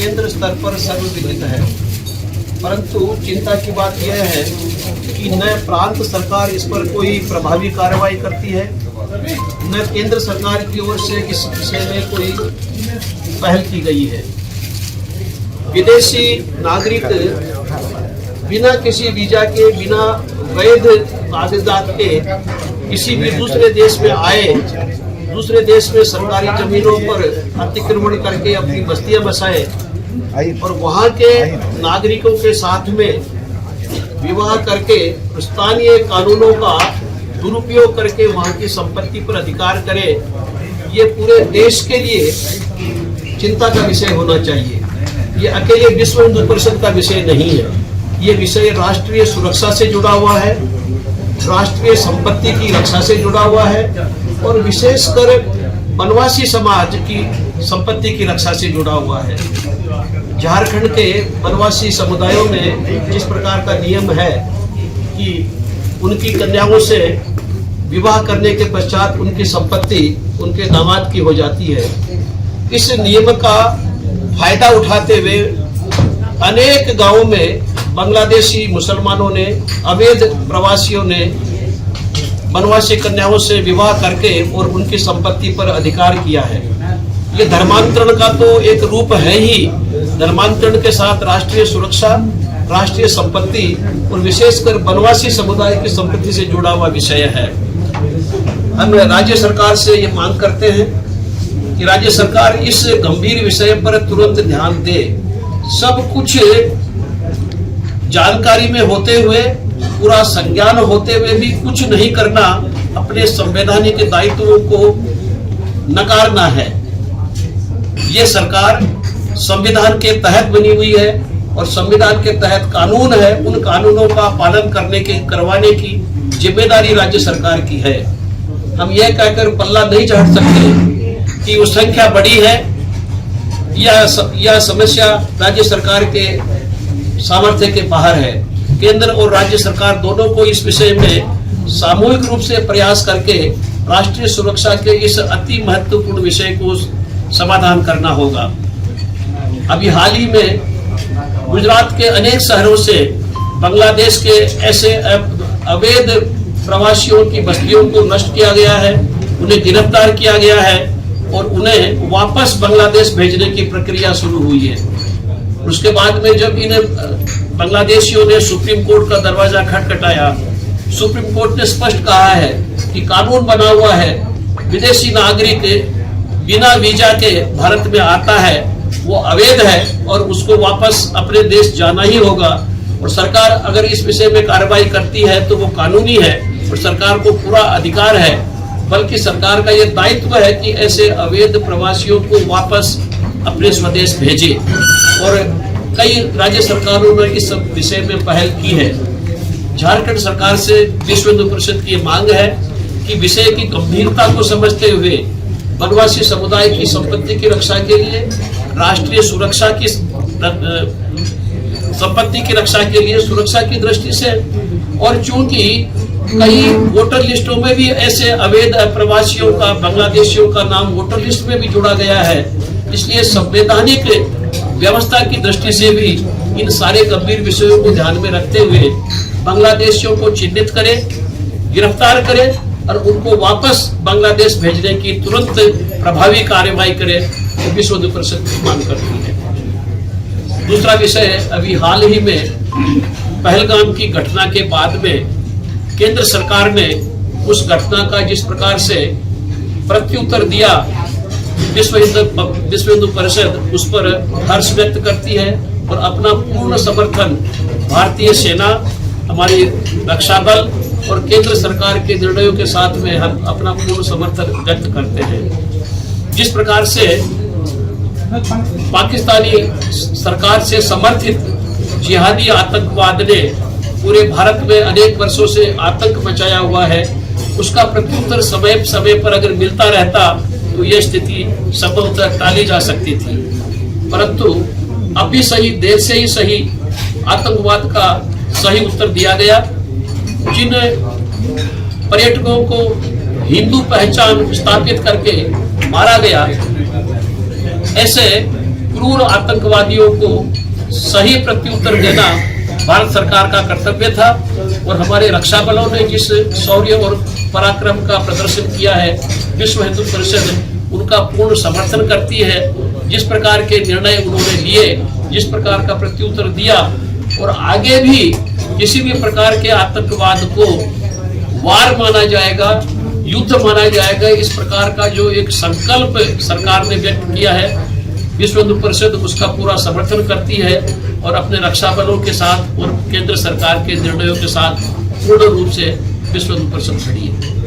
केंद्र स्तर पर सर्वविदित है, परंतु चिंता की बात यह है कि न प्रांत सरकार इस पर कोई प्रभावी कार्रवाई करती है, न केंद्र सरकार की ओर से इस विषय में कोई पहल की गई है। विदेशी नागरिक बिना किसी वीजा के, बिना वैध कागजात के किसी भी दूसरे देश में आए, दूसरे देश में सरकारी जमीनों पर अतिक्रमण करके अपनी बस्तियां बसाए और वहां के नागरिकों के साथ में विवाह करके स्थानीय कानूनों का दुरुपयोग करके वहां की संपत्ति पर अधिकार करे, ये पूरे देश के लिए चिंता का विषय होना चाहिए। ये अकेले विश्व हिंदू परिषद का विषय नहीं है, ये विषय राष्ट्रीय सुरक्षा से जुड़ा हुआ है, राष्ट्रीय संपत्ति की रक्षा से जुड़ा हुआ है और विशेषकर वनवासी समाज की संपत्ति की रक्षा से जुड़ा हुआ है। झारखंड के वनवासी समुदायों में जिस प्रकार का नियम है कि उनकी कन्याओं से विवाह करने के पश्चात उनकी संपत्ति उनके दामाद की हो जाती है, इस नियम का फायदा उठाते हुए अनेक गांवों में बांग्लादेशी मुसलमानों ने, अवैध प्रवासियों ने वनवासी कन्याओं से विवाह करके और उनकी संपत्ति पर अधिकार किया है। ये धर्मांतरण का तो एक रूप है ही। धर्मांतरण के साथ राष्ट्रीय सुरक्षा, राष्ट्रीय संपत्ति और विशेषकर वनवासी समुदाय की संपत्ति से जुड़ा हुआ विषय है। हम राज्य सरकार से ये मांग करते हैं कि राज्य सरकार इस गंभीर विषय पर तुरंत ध्यान दे। सब कुछ जानकारी में होते हुए, पूरा संज्ञान होते हुए भी कुछ नहीं करना अपने संवैधानिक दायित्वों को नकारना है। ये सरकार संविधान के तहत बनी हुई है और संविधान के तहत कानून है, उन कानूनों का पालन करवाने की जिम्मेदारी राज्य सरकार की है। हम यह कहकर पल्ला नहीं चढ़ सकते कि वो संख्या बड़ी है, यह समस्या राज्य सरकार के सामर्थ्य के बाहर है। केंद्र और राज्य सरकार दोनों को इस विषय में सामूहिक रूप से प्रयास करके राष्ट्रीय सुरक्षा के इस अति महत्वपूर्ण विषय को समाधान करना होगा। अभी हाल ही में गुजरात के अनेक शहरों से बांग्लादेश के ऐसे अवैध प्रवासियों की बस्तियों को नष्ट किया गया है, उन्हें गिरफ्तार किया गया है और उन्हें वापस बांग्लादेश भेजने की प्रक्रिया शुरू हुई है। उसके बाद में जब इन्हें बांग्लादेशियों ने सुप्रीम कोर्ट का दरवाजा खटखटाया, सुप्रीम कोर्ट ने स्पष्ट कहा है कि कानून बना हुआ है, विदेशी नागरिक बिना वीजा के भारत में आता है वो अवैध है और उसको वापस अपने देश जाना ही होगा। और सरकार अगर इस विषय में कार्रवाई करती है तो वो कानूनी है और सरकार को पूरा अधिकार है, बल्कि सरकार का ये दायित्व है कि ऐसे अवैध प्रवासियों को वापस अपने स्वदेश भेजे। और कई राज्य सरकारों ने इस विषय में पहल की है। झारखंड सरकार से विश्व हिंदू परिषद की मांग है कि विषय की गंभीरता को समझते हुए वनवासी समुदाय की संपत्ति की रक्षा के लिए, राष्ट्रीय सुरक्षा की संपत्ति की रक्षा के लिए, सुरक्षा की दृष्टि से, और चूंकि कई वोटर लिस्टों में भी ऐसे अवैध प्रवासियों का, बांग्लादेशियों का नाम वोटर लिस्ट में भी जुड़ा गया है, इसलिए संवैधानिक व्यवस्था की दृष्टि से भी इन सारे गंभीर विषयों को ध्यान में रखते हुए बांग्लादेशियों को चिन्हित करें, गिरफ्तार करें और उनको वापस बांग्लादेश भेजने की तुरंत प्रभावी कार्रवाई करें, तो विश्व हिंदू परिषद की मांग करती है। दूसरा विषय है, अभी हाल ही में पहलगाम की घटना के बाद में केंद्र सरकार ने उस घटना का जिस प्रकार से प्रत्युत्तर दिया, विश्व हिंदू परिषद उस पर हर्ष व्यक्त करती है और अपना पूर्ण समर्थन भारतीय सेना, हमारी रक्षा बल और केंद्र सरकार के निर्णयों के साथ में हम अपना पूर्ण समर्थन व्यक्त करते हैं। जिस प्रकार से पाकिस्तानी सरकार से समर्थित जिहादी आतंकवाद ने पूरे भारत में अनेक वर्षों से आतंक मचाया हुआ है, उसका प्रत्युत्तर समय समय पर अगर मिलता रहता तो यह स्थिति संभवतः टाली जा सकती थी। परंतु अब भी सही, देर से ही सही, आतंकवाद का सही उत्तर दिया गया। जिन पर्यटकों को हिंदू पहचान स्थापित करके मारा गया, ऐसे क्रूर आतंकवादियों को सही प्रत्युत्तर देना भारत सरकार का कर्तव्य था। और हमारे रक्षा बलों ने जिस शौर्य और पराक्रम का प्रदर्शन किया है, विश्व हिंदू परिषद उनका पूर्ण समर्थन करती है। जिस प्रकार के निर्णय उन्होंने लिए, जिस प्रकार का प्रत्युत्तर दिया, और आगे भी किसी भी प्रकार के आतंकवाद को वार माना जाएगा, युद्ध माना जाएगा, इस प्रकार का जो एक संकल्प सरकार ने व्यक्त किया है, विश्व हिंदू परिषद उसका पूरा समर्थन करती है और अपने रक्षा बलों के साथ और केंद्र सरकार के निर्णयों के साथ पूर्ण रूप से विश्व हिंदू परिषद खड़ी है।